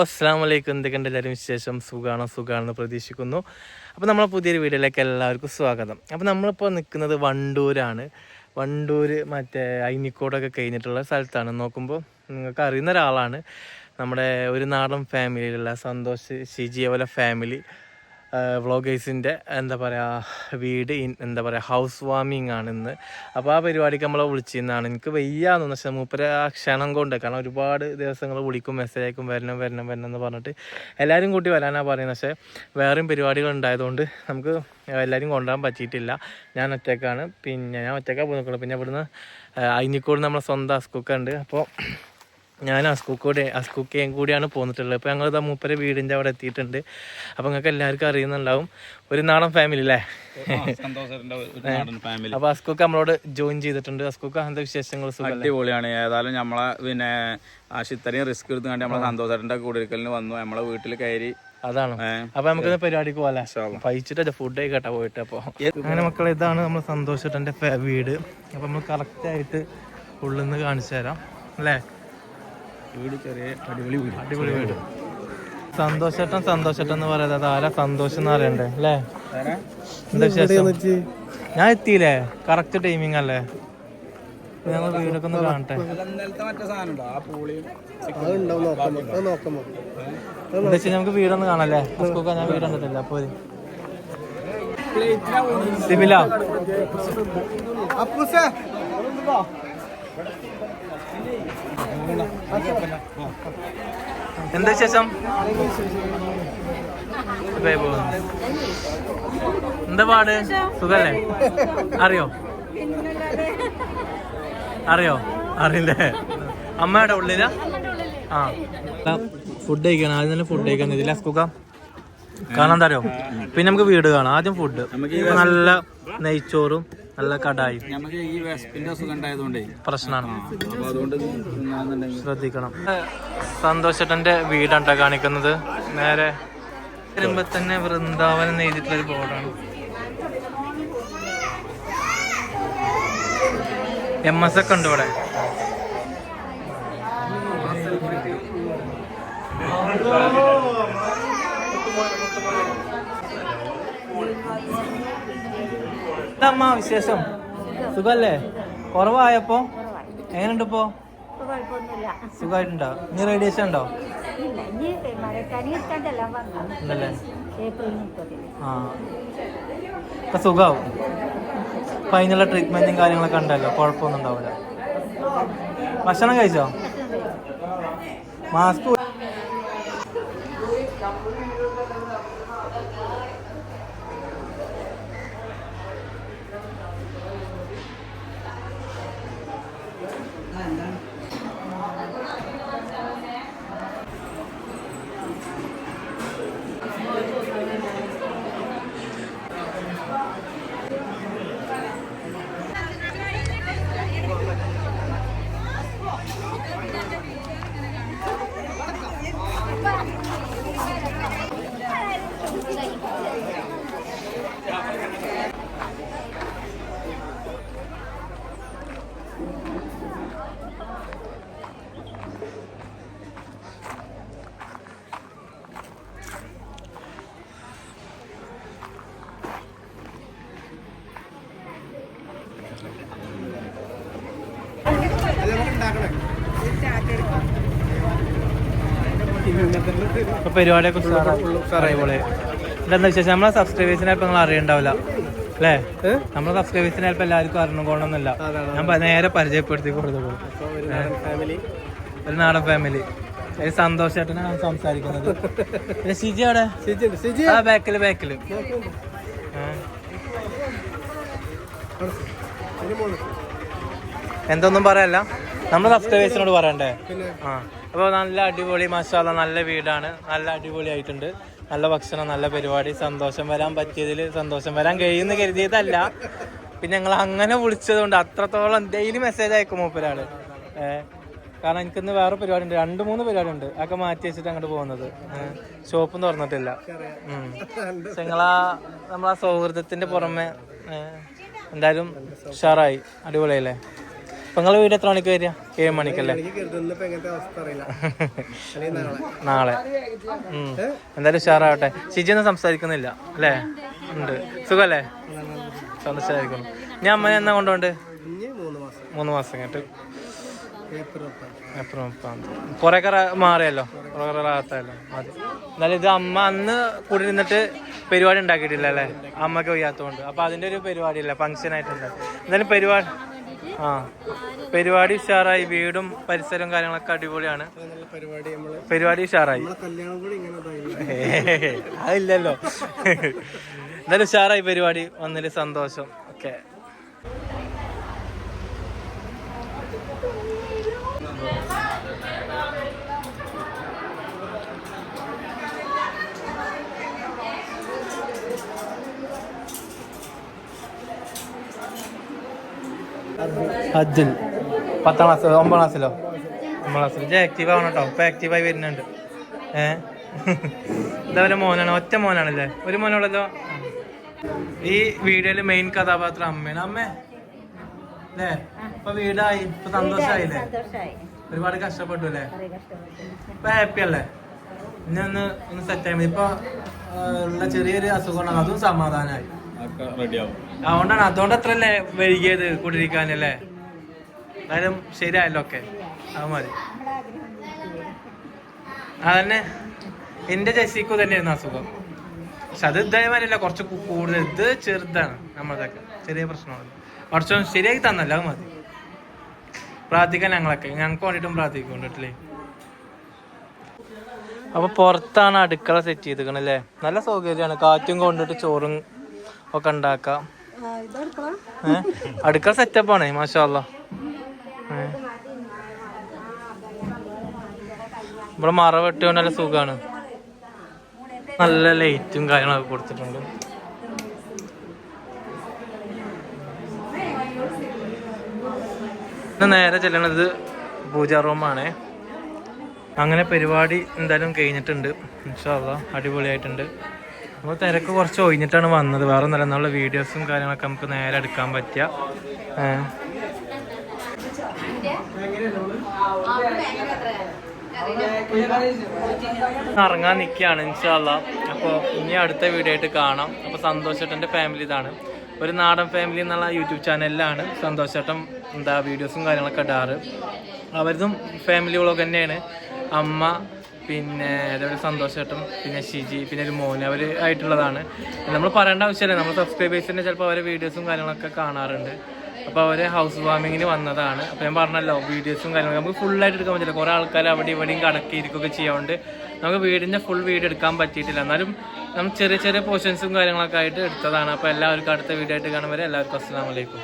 അസ്സലാമു അലൈക്കും. എന്തൊക്കെയുണ്ട് എല്ലാവരും വിശേഷം? സുഖാണെന്ന് പ്രതീക്ഷിക്കുന്നു. അപ്പോൾ നമ്മളെ പുതിയൊരു വീഡിയോയിലേക്ക് എല്ലാവർക്കും സ്വാഗതം. അപ്പോൾ നമ്മളിപ്പോൾ നിൽക്കുന്നത് വണ്ടൂരാണ്. വണ്ടൂർ മറ്റേ അയിനിക്കോടൊക്കെ കഴിഞ്ഞിട്ടുള്ള സ്ഥലത്താണ്. നോക്കുമ്പോൾ നിങ്ങൾക്ക് അറിയുന്ന ഒരാളാണ്, നമ്മുടെ ഒരു നാടൻ ഫാമിലിയിലുള്ള സന്തോഷ് ഷിജി പോലെ ഫാമിലി വ്ളോഗേഴ്സിൻ്റെ എന്താ പറയുക വീട് ഹൗസ് വാമിങ് ആണ് ഇന്ന്. അപ്പോൾ ആ പരിപാടിക്ക് നമ്മളെ വിളിച്ചിരുന്നതാണ്. എനിക്ക് വയ്യാന്ന് പക്ഷേ മൂപ്പര് ആ ക്ഷണം കൊണ്ട്, കാരണം ഒരുപാട് ദിവസങ്ങൾ വിളിക്കും, മെസ്സേജ് അയക്കും, വരണം എന്ന് പറഞ്ഞിട്ട് എല്ലാവരും കൂട്ടി വരാനാണ് പറയുന്നത്. പക്ഷേ വേറെയും പരിപാടികൾ ഉണ്ടായതുകൊണ്ട് നമുക്ക് എല്ലാവരും കൊണ്ടുപോകാൻ പറ്റിയിട്ടില്ല. ഞാൻ ഒറ്റയ്ക്കാണ് പോയി. പിന്നെ ഇവിടുന്ന് അയിനിക്കോട് നമ്മളെ സ്വന്തം അസ്കുക്ക ഉണ്ട്. അപ്പോൾ ഞാൻ അസ്കുക്കയും കൂടിയാണ് പോന്നിട്ടുള്ളത്. ഇപ്പോൾ ഞങ്ങളിതാ മൂപ്പരെ വീടിൻ്റെ അവിടെ എത്തിയിട്ടുണ്ട്. അപ്പോൾ നിങ്ങൾക്ക് എല്ലാവർക്കും അറിയുന്നുണ്ടാവും, ഒരു നാടൻ ഫാമിലി അല്ലേ? അപ്പോൾ അസ്കുക്ക നമ്മളോട് ജോയിൻ ചെയ്തിട്ടുണ്ട്. അസ്കുക്ക, എന്താ വിശേഷങ്ങൾ? അടിപൊളിയാണ്. ഏതായാലും നമ്മളെ പിന്നെ ഇത്രയും റിസ്ക് എടുത്തുകൊണ്ട് നമ്മളെ സന്തോഷേട്ടൻ്റെ കൂടിയിരിക്കലിന് വന്നു, നമ്മളെ വീട്ടിൽ കയറി. അതാണ്. അപ്പൊ നമുക്ക് പരിപാടിക്ക് പോകാം. പഴിച്ചിട്ട് ഫുഡ് കഴിക്കട്ടെ പോയിട്ട്. അപ്പോൾ അങ്ങനെ മക്കളെ, ഇതാണ് നമ്മൾ സന്തോഷേട്ടൻ്റെ വീട്. അപ്പോൾ നമ്മൾ കറക്റ്റായിട്ട് ഉള്ളിൽ നിന്ന് കാണിച്ചു തരാം അല്ലേ? വീട് ചെറിയ അടിപൊളി വീട്. സന്തോഷേട്ടൻ എന്ന് പറയുന്നത് ആരാ? സന്തോഷം എന്ന് പറയണ്ടേ അല്ലേ? എന്താ വിശേഷം? ഞാൻ എത്തിയില്ലേ? കറക്റ്റ് ടൈമിങ് അല്ലേ? ഞങ്ങൾ വീടൊക്കെ ഒന്ന് കാണട്ടെ. എന്താ വെച്ചാൽ നമുക്ക് വീടൊന്ന് കാണല്ലേ? ഞാൻ വീട് കണ്ടിട്ടില്ല. അപ്പൊ സിബില എന്താ വിശേഷം? എന്താ പാട്? സുഖല്ലേ? അറിയില്ലേ? അമ്മയുടെ ഉള്ളിലാ? ആ, ഫുഡ് കഴിക്കണം. ആദ്യം തന്നെ ഫുഡ് കഴിക്കാൻ ഇതില്ല സ്കൂക്ക കാണാൻ തരോ? പിന്നെ നമുക്ക് വീട് കാണാം. ആദ്യം ഫുഡ്. നല്ല നെയ്ച്ചോറും നല്ല കടായി. പ്രശ്നമാണ്, ശ്രദ്ധിക്കണം. സന്തോഷേട്ടൻ്റെ വീടാണ് കാണിക്കുന്നത്. നേരെ വരുമ്പോ തന്നെ വൃന്ദാവനം എഴുതിയിട്ടുള്ളൊരു ബോർഡാണ്. MS ഒക്കെ ഉണ്ട് ഇവിടെ. അമ്മ വിശേഷം? സുഖല്ലേ? കുറവായപ്പോ? എങ്ങനെയുണ്ട് ഇപ്പോ? സുഖമായിട്ടുണ്ടോ? ഇനി റേഡിയേഷൻ ഉണ്ടോ? ഉണ്ടല്ലേ? ആ, ഇപ്പൊ സുഖാവും. അപ്പൊ അതിനുള്ള ട്രീറ്റ്മെന്റും കാര്യങ്ങളൊക്കെ ഉണ്ടല്ലോ, കുഴപ്പമൊന്നും ഉണ്ടാവില്ല. ഭക്ഷണം കഴിച്ചോ? മാസ്ക് പരിപാടിയൊക്കെ ഉഷാറായിപ്പോലെ. എന്താ വിശേഷം? നമ്മളെ സബ്സ്ക്രൈബേഴ്സിനെ ഇപ്പൊ നിങ്ങൾ അറിയണ്ടാവില്ല അല്ലേ? നമ്മളെ സബ്സ്ക്രൈബേഴ്സിനെ ഇപ്പൊ എല്ലാവർക്കും അറിയണമെന്നല്ല, ഞാൻ നേരെ പരിചയപ്പെടുത്തി കൊടുത്തോളൂ. ഒരു നാടൻ ഫാമിലി. സന്തോഷായിട്ടാണ് സംസാരിക്കുന്നത്. പിന്നെ ഷിജി അവിടെ ബാക്കില് എന്തൊന്നും പറയല്ല, നമ്മൾ സബ്സ്ക്രൈബേഴ്സിനോട് പറയണ്ടേ? ആ, അപ്പോൾ നല്ല അടിപൊളി, മാഷാഅല്ലാ, നല്ല വീടാണ്, നല്ല അടിപൊളിയായിട്ടുണ്ട്. നല്ല ഭക്ഷണം, നല്ല പരിപാടി. സന്തോഷം വരാൻ പറ്റിയതിൽ സന്തോഷം. വരാൻ കഴിയുമെന്ന് കരുതിയതല്ല, പിന്നെ ഞങ്ങൾ അങ്ങനെ വിളിച്ചത് കൊണ്ട് അത്രത്തോളം ഡെയിലി മെസ്സേജ് അയക്കും മൂപ്പരാള്. കാരണം എനിക്കിന്ന് വേറെ പരിപാടി ഉണ്ട്, 2-3 പരിപാടി ഉണ്ട്. അതൊക്കെ മാറ്റി വെച്ചിട്ട് അങ്ങോട്ട് പോകുന്നത്. ഷോപ്പും തുറന്നിട്ടില്ല. പക്ഷെ നമ്മളാ സൗഹൃദത്തിന്റെ പുറമെ എന്തായാലും ഉഷാറായി, അടിപൊളിയല്ലേ? അപ്പം നിങ്ങളെ വീട് എത്ര മണിക്ക് വരിക? 7 മണിക്കല്ലേ? നാളെ എന്തായാലും ഉഷാറാവട്ടെ. ഷിജി ഒന്നും സംസാരിക്കുന്നില്ല അല്ലേ? ഉണ്ട്. സുഖല്ലേ? സന്തോഷമായിരിക്കുന്നു. ഞാൻ അമ്മനെ എന്നാ കൊണ്ടുപോണ്ട്? 3 മാസം കഴിഞ്ഞിട്ട് ഏപ്രിൽ 30. കുറെ മാറിയല്ലോ, കുറെ റാഹത്തായല്ലോ. മതി. എന്നാലും ഇത് അമ്മ അന്ന് കൂടി നിന്നിട്ട് പരിപാടി ഉണ്ടാക്കിയിട്ടില്ല അല്ലേ? അമ്മക്ക് വയ്യാത്തതുകൊണ്ട്. അപ്പൊ അതിന്റെ ഒരു പരിപാടി ഇല്ല, ഫംഗ്ഷൻ ആയിട്ടുണ്ട്. എന്തായാലും പരിപാടി ഉഷാറായി. വീടും പരിസരവും കാര്യങ്ങളൊക്കെ അടിപൊളിയാണ്. പരിപാടി ഉഷാറായി. അതില്ലല്ലോ. എന്തായാലും ഉഷാറായി പരിപാടി വന്നതിൽ സന്തോഷം. ഓക്കെ. അജിൽ 10ാം ക്ലാസ് 9ാം ക്ലാസ്സിലോ? 9ാം ക്ലാസ്സിൽ. ഇത് ആക്റ്റീവ് ആവണം കേട്ടോ. ഇപ്പൊ ആക്റ്റീവായി വരുന്നുണ്ട്. ഇതവരെ മോനാണ്, ഒറ്റ മോനാണല്ലേ? ഒരു മോനുള്ളല്ലോ. ഈ വീഡിയോയില് മെയിൻ കഥാപാത്രം അമ്മയാണ്. അമ്മേ അല്ലേ? ഇപ്പൊ വീടായി, ഇപ്പൊ സന്തോഷായില്ലേ? ഒരുപാട് കഷ്ടപ്പെട്ടു അല്ലേ? ഇപ്പൊ ഹാപ്പി അല്ലേ? ഇനി ഒന്ന് സെറ്റ് ആയി. ഇപ്പൊ ഉള്ള ചെറിയൊരു അസുഖമാണ്, അതും സമാധാനമായി. അതുകൊണ്ട് അത്രല്ലേ വൈകിയത് കൂട്ടിരിക്കാനല്ലേ? എന്തായാലും ശരിയായല്ലോ. ഒക്കെ അത് മതി. അതന്നെ എന്റെ ജെസ്സിക്കും തന്നെയായിരുന്നു അസുഖം. പക്ഷെ അത് ഇതേമാതിരിയല്ല, കുറച്ച് കൂടുതൽ. ഇത് ചെറുതാണ്, നമ്മളതൊക്കെ ചെറിയ പ്രശ്നമാണ്. കുറച്ച് ശരിയാക്കി തന്നല്ല, അത് മതി. പ്രാർത്ഥിക്കാൻ ഞങ്ങൾക്ക് വേണ്ടിയിട്ടും പ്രാർത്ഥിക്കുന്നുണ്ടല്ലേ. അപ്പൊ പുറത്താണ് അടുക്കള സെറ്റ് ചെയ്തിരിക്കണല്ലേ. നല്ല സൗകര്യമാണ്, കാറ്റും കൊണ്ടിട്ട് ചോറും ഒക്കെ ഉണ്ടാക്കാം. അടുക്കള സെറ്റപ്പാണ്, മാഷാ അല്ലാ. ഇവിടെ മറ വെട്ടുകൊണ്ട് നല്ല സുഖമാണ്. നല്ല ലൈറ്റും കാര്യങ്ങളൊക്കെ കൊടുത്തിട്ടുണ്ട്. നേരെ ചെല്ലണത് പൂജാ റൂമാണ്. അങ്ങനെ പരിപാടി എന്തായാലും കഴിഞ്ഞിട്ടുണ്ട്. ഇൻഷാ അല്ലാ അടിപൊളിയായിട്ടുണ്ട്. നമ്മൾ തിരക്ക് കുറച്ച് ഒഴിഞ്ഞിട്ടാണ് വന്നത്, വേറെ ഒന്നുമല്ല. നമ്മളെ വീഡിയോസും കാര്യങ്ങളൊക്കെ നമുക്ക് നേരെ എടുക്കാൻ പറ്റിയ. ഇറങ്ങാൻ നിൽക്കുകയാണ് ഇൻഷാ അല്ലാ. അപ്പോൾ ഇനി അടുത്ത വീഡിയോ ആയിട്ട് കാണാം. അപ്പോൾ സന്തോഷേട്ടൻ്റെ ഫാമിലി ഇതാണ്, ഒരു നാടൻ ഫാമിലി എന്നുള്ള യൂട്യൂബ് ചാനലിലാണ് സന്തോഷേട്ടൻ വീഡിയോസും കാര്യങ്ങളൊക്കെ ഇടാറ്. അവരതും ഫാമിലി വ്ളോഗ് തന്നെയാണ്. അമ്മ, പിന്നെ അതേപോലെ സന്തോഷേട്ടൻ, പിന്നെ ഷിജി, പിന്നെ ഒരു മോന്, അവർ ആയിട്ടുള്ളതാണ്. നമ്മൾ പറയേണ്ട ആവശ്യമില്ല, നമ്മൾ സബ്സ്ക്രൈബേഴ്സിൻ്റെ ചിലപ്പോൾ അവരെ വീഡിയോസും കാര്യങ്ങളൊക്കെ കാണാറുണ്ട്. അപ്പോൾ അവർ ഹൗസ് വാമിങ്ങിന് വന്നതാണ്. അപ്പോൾ ഞാൻ പറഞ്ഞല്ലോ, വീഡിയോസും കാര്യങ്ങളൊക്കെ നമുക്ക് ഫുള്ളായിട്ട് എടുക്കാൻ പറ്റില്ല. കുറേ ആൾക്കാർ അവിടെ ഇവിടെയും കടക്കിയിരിക്കുകയൊക്കെ ചെയ്യാറുണ്ട്. നമുക്ക് വീടിൻ്റെ ഫുൾ വീഡിയോ എടുക്കാൻ പറ്റിയിട്ടില്ല. എന്നാലും നമ്മൾ ചെറിയ ചെറിയ പോർഷൻസും കാര്യങ്ങളൊക്കെ ആയിട്ട് എടുത്തതാണ്. അപ്പോൾ എല്ലാവർക്കും അടുത്ത വീഡിയോ ആയിട്ട് കാണുമ്പോൾ എല്ലാവർക്കും അസ്സലാമു അലൈക്കും.